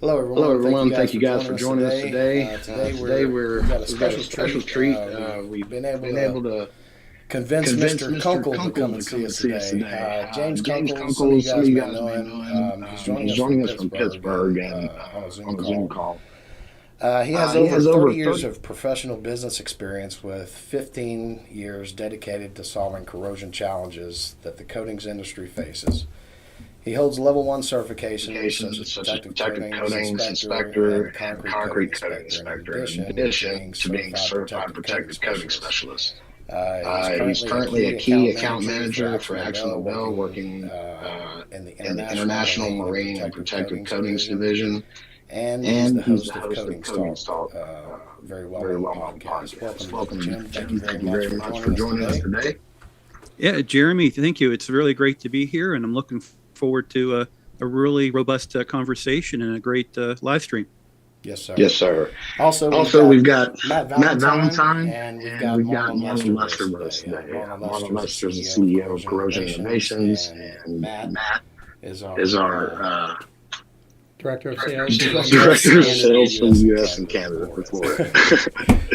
Hello, everyone. Thank Thank you you guys guys for for joining us joining us today. today. Today We've got a we've got a special special treat. treat. We've We've been able been to able to convince convince Mr. Mr. Kunkle to come Kunkle and to see come and us see us today. today. James James Kunkle, some of Kunkle, you some guys of you may guys know may him. know him. He's joining He's us from joining us from Pittsburgh Pittsburgh and and on a Zoom on a Zoom call. call. He has He over has over 30 years 30. of professional business experience with 15 years dedicated to solving corrosion challenges that the coatings industry faces. He holds level 1 certifications such as protective coatings inspector Inspector, and and concrete coating concrete coating inspector, in inspector, in addition to addition being to being certified certified protective coating protective coating specialist. specialist. He's He's currently a currently a key key account account manager for manager for AkzoNobel, AkzoNobel, working working in the in the International International Marine and Marine and Protective Protective Coatings Coatings Division. Division, And he's and the he's the host of host of Coatings Talk. Coatings Talk, Very well very known well known podcast. podcast. Welcome, Welcome, Jim. Thank you Jim. very Thank you much very for much for joining us joining us today. today. Yeah, Jeremy, thank you. It's really great to be here, and I'm looking forward to a really robust conversation and a great live stream. Yes, sir. Yes, sir. Also, We've got Matt Matt Valentine, Valentine, and we've and got we've got Marlin Lester Marlin with us Lester with us today. today. Marlin Marlin Lester is Lester is the the CEO of CEO of Corrosion Corrosion Innovations, Innovations, and and Matt Matt is is our our Director of Sales. Director of Sales from the U.S. and Canada for Florida.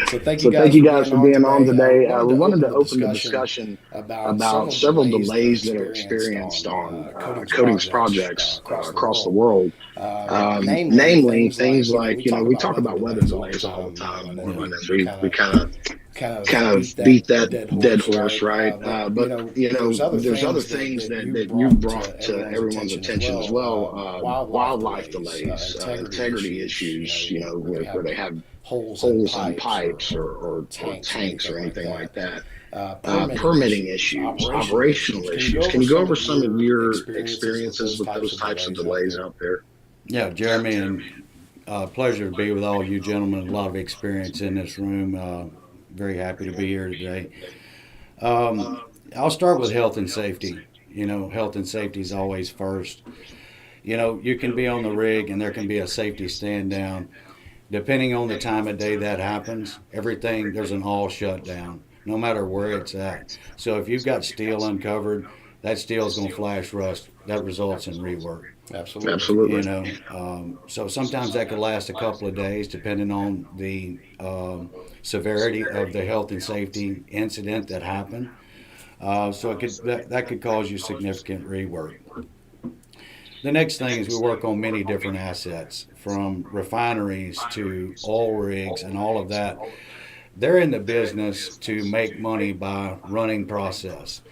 So thank you guys for being on today. We wanted to open the discussion about several delays that are experienced on coatings projects across the world. Namely, things like, we talk about weather delays all the time, Marlin, and we kind of beat that dead horse, right? But there's other things that you brought to everyone's attention as well. Wildlife delays, integrity issues, where they have holes in pipes or tanks or anything like that. Permitting issues, operational issues. Can you go over some of your experiences with those types of delays out there? Yeah, Jeremy, and pleasure to be with all you gentlemen. A lot of experience in this room. Very happy to be here today. I'll start with health and safety. Health and safety is always first. You can be on the rig and there can be a safety stand down. Depending on the time of day that happens, there's an all shutdown, no matter where it's at. So if you've got steel uncovered, that steel is going to flash rust. That results in rework. Absolutely. So sometimes that could last a couple of days, depending on the severity of the health and safety incident that happened. So that could cause you significant rework. The next thing is we work on many different assets, from refineries to oil rigs and all of that. They're in the business to make money by running process.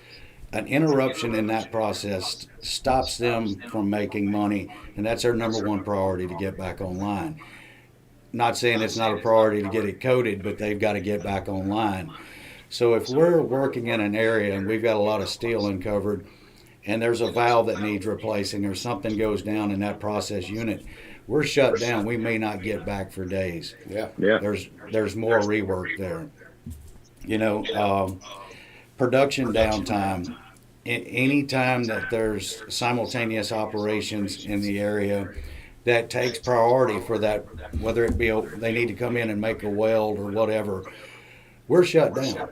An interruption in that process stops them from making money, and that's their number one priority, to get back online. Not saying it's not a priority to get it coated, but they've got to get back online. So if we're working in an area and we've got a lot of steel uncovered, and there's a valve that needs replacing or something goes down in that process unit, we're shut down. We may not get back for days. Yeah. There's more rework there. Production downtime. Any time that there's simultaneous operations in the area, that takes priority for that, whether it be they need to come in and make a weld or whatever, we're shut down.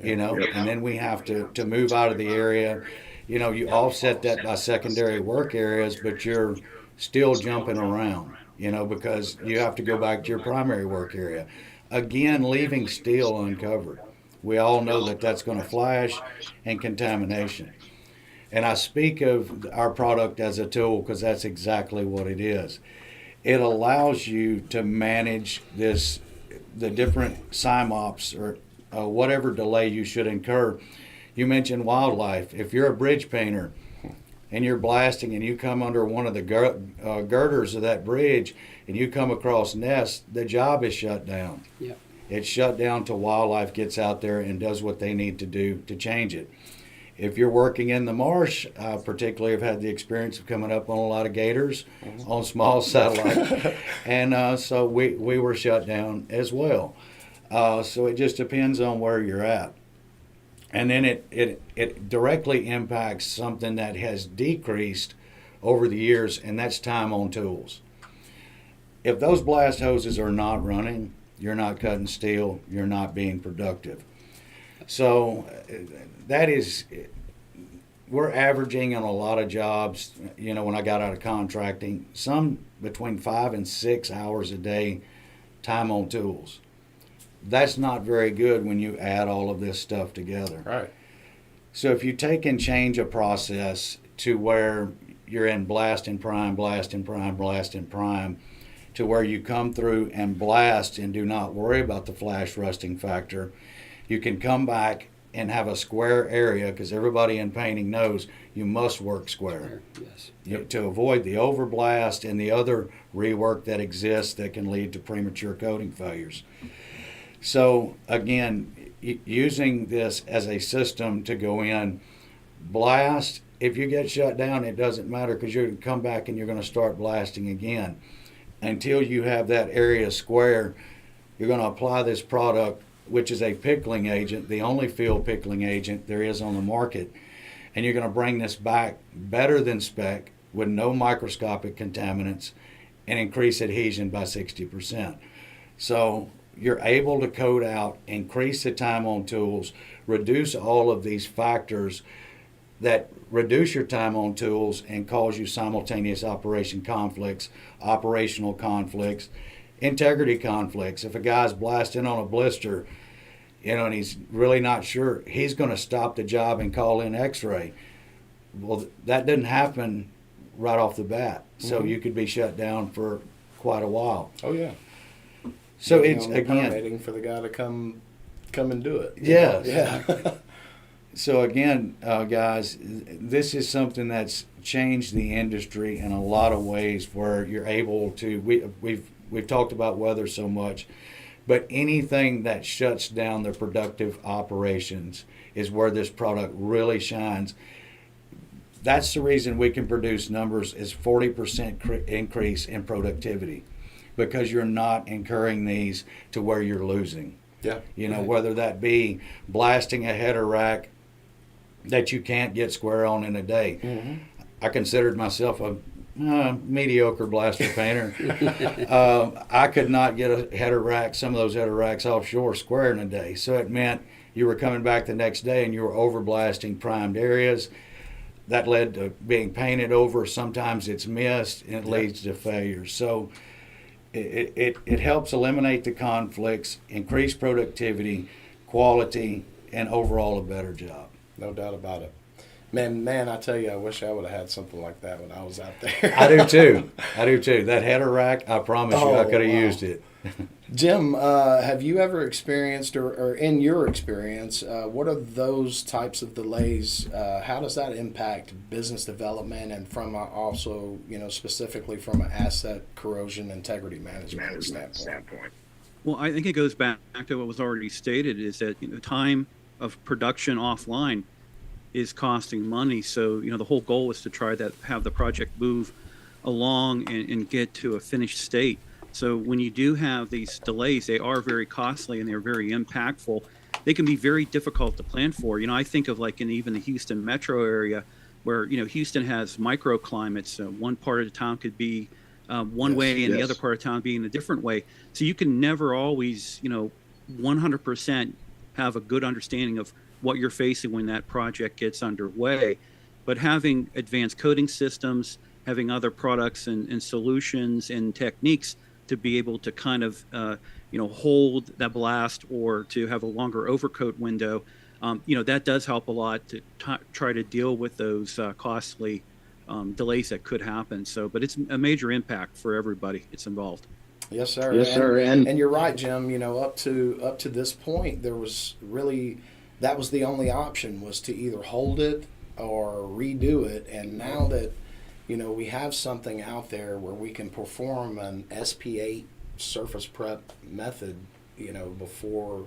And then we have to move out of the area. You offset that by secondary work areas, but you're still jumping around, because you have to go back to your primary work area. Again, leaving steel uncovered. We all know that that's going to flash, and contamination. And I speak of our product as a tool because that's exactly what it is. It allows you to manage the different SIMOPS or whatever delay you should incur. You mentioned wildlife. If you're a bridge painter and you're blasting and you come under one of the girders of that bridge and you come across nests, the job is shut down. Yep. It's shut down till wildlife gets out there and does what they need to do to change it. If you're working in the marsh, particularly, I've had the experience of coming up on a lot of gators on small satellite. And so we were shut down as well. So it just depends on where you're at. And then it directly impacts something that has decreased over the years, and that's time on tools. If those blast hoses are not running, you're not cutting steel, you're not being productive. So we're averaging on a lot of jobs, when I got out of contracting, some between 5 and 6 hours a day time on tools. That's not very good when you add all of this stuff together. Right. So if you take and change a process to where you're in blast and prime, blast and prime, blast and prime, to where you come through and blast and do not worry about the flash rusting factor, you can come back and have a square area, because everybody in painting knows you must work square. Yes. To avoid the overblast and the other rework that exists that can lead to premature coating failures. So again, using this as a system to go in, blast, if you get shut down, it doesn't matter, because you're going to come back and you're going to start blasting again. Until you have that area square, you're going to apply this product, which is a pickling agent, the only field pickling agent there is on the market, and you're going to bring this back better than spec with no microscopic contaminants and increase adhesion by 60%. So you're able to coat out, increase the time on tools, reduce all of these factors that reduce your time on tools and cause you simultaneous operation conflicts, operational conflicts, integrity conflicts. If a guy's blasting on a blister, and he's really not sure, he's going to stop the job and call in x-ray. Well, that didn't happen right off the bat. So you could be shut down for quite a while. Oh yeah. So Waiting it's on the again permitting for the guy to come and do it. Yes. Yeah. So again, guys, this is something that's changed the industry in a lot of ways, where you're able to. We've talked about weather so much, but anything that shuts down their productive operations is where this product really shines. That's the reason we can produce numbers is 40% increase in productivity, because you're not incurring these to where you're losing. Yeah. Whether that be blasting a header rack that you can't get square on in a day. Mm-hmm. I considered myself a mediocre blaster painter. I could not get a header rack, some of those header racks offshore, square in a day. So it meant you were coming back the next day and you were overblasting primed areas. That led to being painted over. Sometimes it's missed, and it leads to failures. So it helps eliminate the conflicts, increase productivity, quality, and overall a better job. No doubt about it. Man, I tell you, I wish I would have had something like that when I was out there. I do too. That header rack, I promise you, I could have used it. Jim, have you ever experienced, or in your experience, what are those types of delays? How does that impact business development, and from also, specifically from an asset corrosion integrity management standpoint? Well, I think it goes back to what was already stated, is that time of production offline is costing money. So, the whole goal is to try to have the project move along and get to a finished state. So when you do have these delays, they are very costly and they're very impactful. They can be very difficult to plan for. I think of like in even the Houston metro area, where, Houston has microclimates. One part of the town could be one way and the other part of town being a different way. So you can never always, 100% have a good understanding of what you're facing when that project gets underway. But having advanced coating systems, having other products and solutions and techniques to be able to kind of, hold that blast or to have a longer overcoat window, that does help a lot to try to deal with those costly delays that could happen. So, but it's a major impact for everybody it's involved. Yes, sir. Yes, sir. And you're right, Jim. Up to this point, there was really, that was the only option, was to either hold it or redo it. And now that we have something out there where we can perform an SP8 surface prep method, before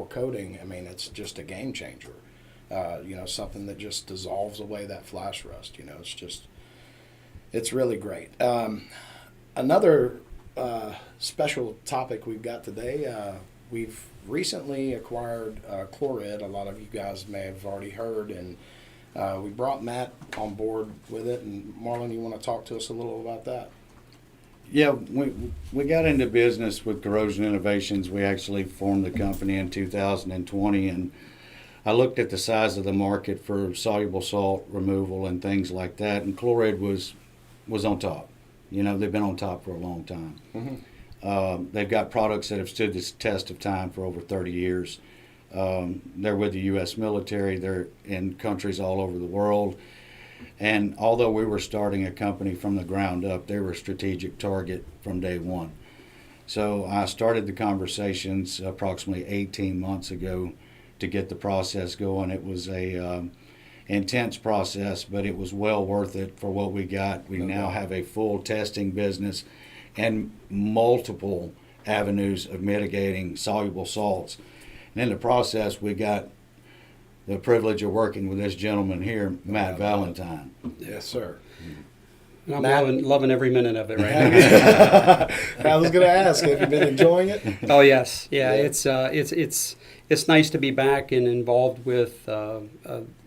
coating. I mean, it's just a game changer. Something that just dissolves away that flash rust. It's really great. Another special topic we've got today. We've recently acquired Chlorid. A lot of you guys may have already heard, and we brought Matt on board with it. And Marlin, you want to talk to us a little about that? Yeah, we got into business with Corrosion Innovations. We actually formed the company in 2020, and I looked at the size of the market for soluble salt removal and things like that, and Chlorid was on top. They've been on top for a long time. They've got products that have stood the test of time for over 30 years. They're with the U.S. military. They're in countries all over the world. And although we were starting a company from the ground up, they were a strategic target from day one. So I started the conversations approximately 18 months ago to get the process going. It was a intense process, but it was well worth it for what we got. We now have a full testing business and multiple avenues of mitigating soluble salts. And in the process, we got the privilege of working with this gentleman here, Matt Valentine. Yes, sir. And I'm loving every minute of it right now. I was going to ask, have you been enjoying it? Oh yes, yeah. It's nice to be back and involved with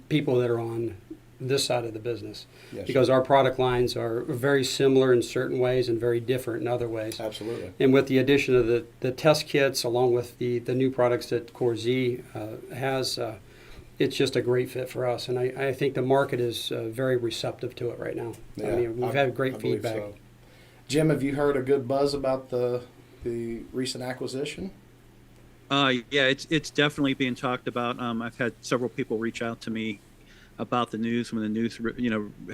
people that are on this side of the business, because our product lines are very similar in certain ways and very different in other ways. Absolutely. And with the addition of the test kits, along with the new products that Core Z has, it's just a great fit for us. And I think the market is very receptive to it right now. Yeah, I mean, we've had great feedback. So. Jim, have you heard a good buzz about the recent acquisition? Yeah, it's definitely being talked about. I've had several people reach out to me about the news when the news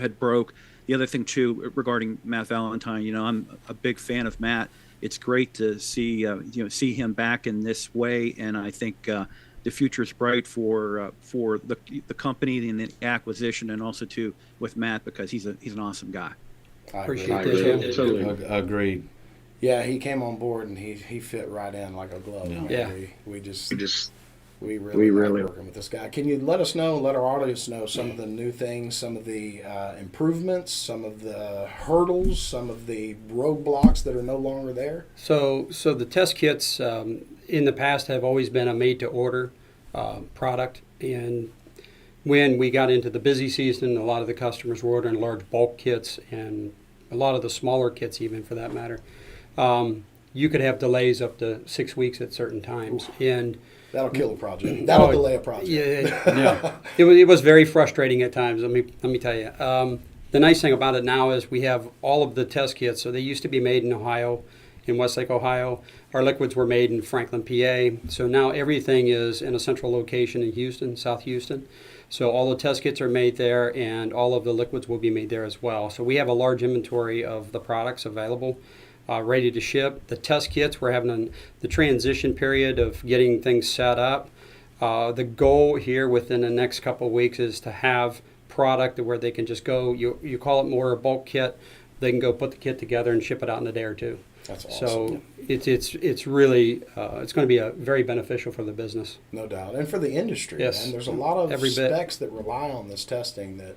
had broke. The other thing too, regarding Matt Valentine, I'm a big fan of Matt. It's great to see see him back in this way, and I think the future is bright for the company and the acquisition, and also too with Matt, because he's an awesome guy. Appreciate that, Jim. Agreed. Yeah, he came on board and he fit right in like a glove. Yeah. We really like working with this guy. Can you let our audience know some of the new things, some of the improvements, some of the hurdles, some of the roadblocks that are no longer there? So the test kits in the past have always been a made-to-order product, and when we got into the busy season, a lot of the customers were ordering large bulk kits, and a lot of the smaller kits even for that matter. You could have delays up to 6 weeks at certain times. And that'll kill a project. That'll delay a project. Yeah. It was very frustrating at times, let me tell you. The nice thing about it now is we have all of the test kits. So they used to be made in Ohio, in Westlake, Ohio. Our liquids were made in Franklin, PA. So now everything is in a central location in Houston, South Houston. So all the test kits are made there, and all of the liquids will be made there as well. So we have a large inventory of the products available, ready to ship. The test kits, we're having the transition period of getting things set up. The goal here within the next couple of weeks is to have product where they can just go, you call it more a bulk kit, they can go put the kit together and ship it out in a day or two. That's awesome. So it's really it's going to be very beneficial for the business. No doubt, and for the industry. Yes, and there's a lot of every specs that rely on this testing that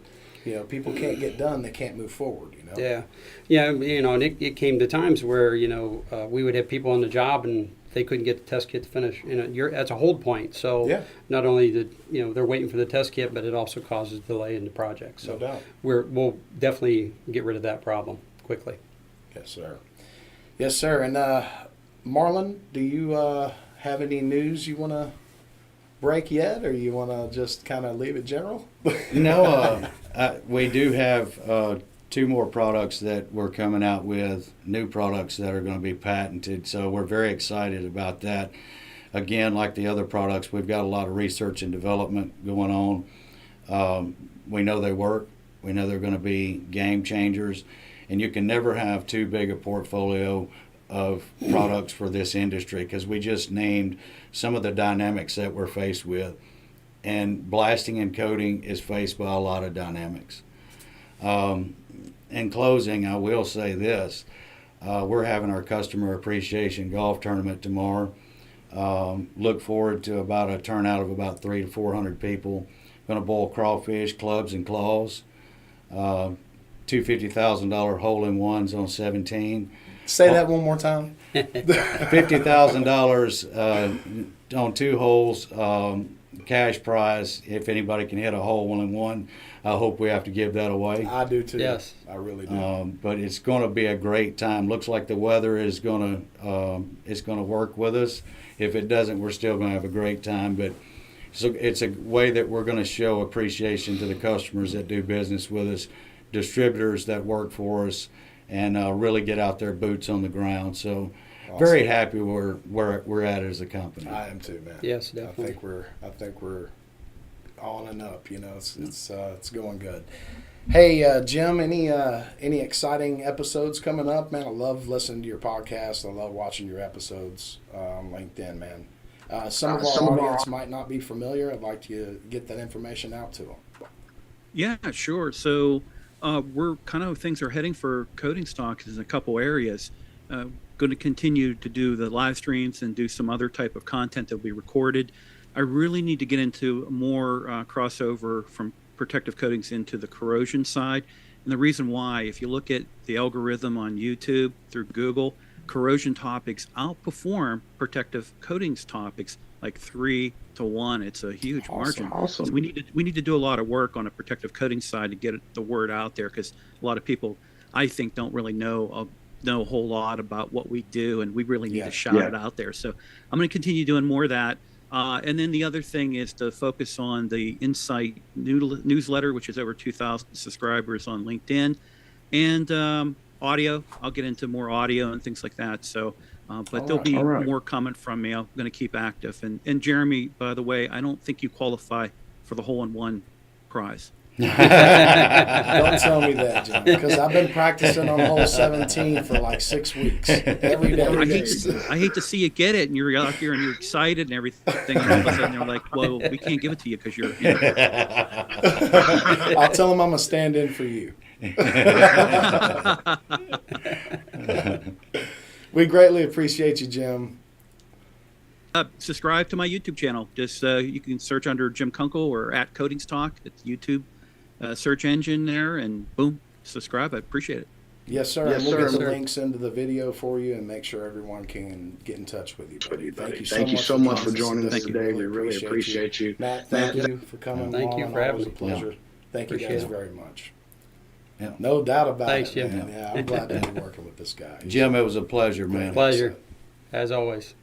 people can't get done. They can't move forward. Yeah. And it came to times where we would have people on the job and they couldn't get the test kit to finish. That's a hold point. So not only did they're waiting for the test kit, but it also causes delay in the project. So no doubt. We'll definitely get rid of that problem quickly. Yes, sir. Yes, sir. And Marlin, do you have any news you want to break yet, or you want to just kind of leave it general? No, we do have 2 more products that we're coming out with, new products that are going to be patented. So we're very excited about that. Again, like the other products, we've got a lot of research and development going on. We know they work. We know they're going to be game changers. And you can never have too big a portfolio of products for this industry, because we just named some of the dynamics that we're faced with. And blasting and coating is faced by a lot of dynamics. In closing, I will say this. We're having our customer appreciation golf tournament tomorrow. Look forward to about a turnout of about 300 to 400 people. Going to bowl crawfish, clubs, and claws. 2 $50,000 hole-in-ones on 17. Say that one more time. $50,000 on 2 holes, cash prize. If anybody can hit a hole-in-one, I hope we have to give that away. I do too. Yes, I really do. But it's going to be a great time. Looks like the weather is going to work with us. If it doesn't, we're still going to have a great time. But so it's a way that we're going to show appreciation to the customers that do business with us, distributors that work for us, and really get out their boots on the ground. So very happy where we're at as a company. I am too, man. Yes, definitely. I think we're on and up. You know, it's going good. Hey, Jim, any exciting episodes coming up, man? I love listening to your podcast. I love watching your episodes on LinkedIn, man. Some of our audience might not be familiar. I'd like to get that information out to them. Yeah, sure. So we're kind of things are heading for Coding Stock in a couple areas. Going to continue to do the live streams and do some other type of content that will be recorded. I really need to get into more crossover from protective coatings into the corrosion side. And the reason why, if you look at the algorithm on YouTube through Google, corrosion topics outperform protective coatings topics like 3-1. It's a huge margin. Awesome. So we need to do a lot of work on a protective coating side to get the word out there, because a lot of people, I think, don't really know a whole lot about what we do, and we really need to shout it out there. So I'm going to continue doing more of that. And then the other thing is to focus on the Insight newsletter, which is over 2,000 subscribers on LinkedIn, and audio. I'll get into more audio and things like that. So, but there'll be more coming from me. I'm going to keep active. And Jeremi, by the way, I don't think you qualify for the hole-in-one prize. Don't tell me that, John, because I've been practicing on hole 17 for like 6 weeks. Every day. I hate to see you get it, and you're out here and you're excited and everything, and all of a sudden they're like, well, we can't give it to you because you're I'll tell them I'm going to stand in for you. We greatly appreciate you, Jim. Subscribe to my YouTube channel. Just you can search under Jim Kunkle or at Coding Stock. It's YouTube search engine there, and boom, subscribe. I appreciate it. Yes, sir. Yes, we'll get the links into the video for you and make sure everyone can get in touch with you, buddy. Thank you so much for joining us today. We really appreciate you. Matt, thank you for coming. Thank you for having me. It was a pleasure. Yeah. Thank you guys Appreciate it. very much. Yeah. No doubt about Thanks, it. Jim. Man. Yeah, I'm glad to be working with this guy. Jim, it was a pleasure, man. Pleasure, as always.